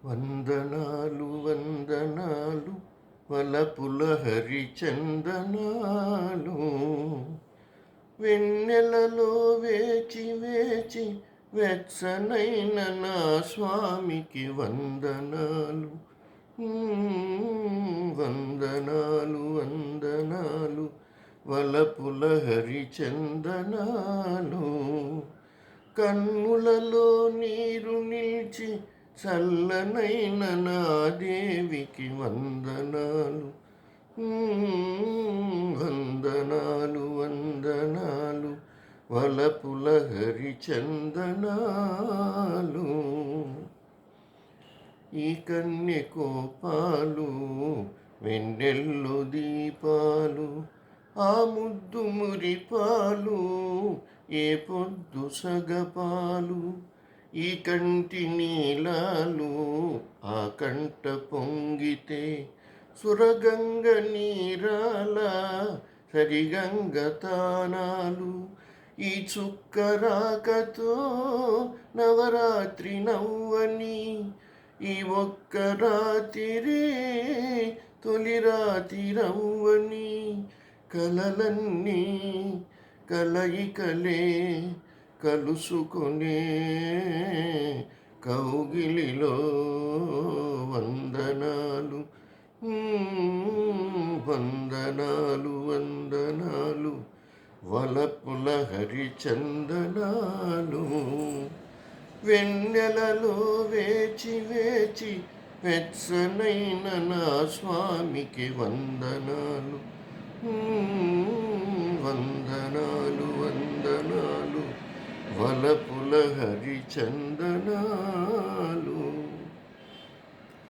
వందనాలు వందనాలు వలపుల హరిచందనాలు. వెన్నెలలో వేచి వేచి వెచ్చనైన నా స్వామికి వందనాలు. వందనాలు వందనాలు వలపుల హరిచందనాలు. కన్నులలో నీరు నిలిచి చల్లనైన నా దేవికి వందనాలు. వందనాలు వందనాలు వలపుల హరిచందనాలు. ఈ కన్య కోపాలు వెన్నెల్లు దీపాలు, ఆ ముద్దు మురిపాలు ఏ పొద్దు సగపాలు. ఈ కంటి నీలాలు ఆ కంట పొంగితే సురగంగ నీరాల సరిగంగ తానాలు. ఈ చుక్కరాకతో నవరాత్రి నవ్వని, ఈ ఒక్క రాత్రి తొలి రాతిరవ్వని. కలలన్నీ కలయికలే కలుసుకునే కౌగిలిలో వందనాలు. వందనాలు వందనాలు వలపుల హరిచందనాలు. వెన్నెలలో వేచి వేచి వెచ్చనైన నా స్వామికి వందనాలు. వందనాలు వందనాలు వలపుల హరిచందనాలు.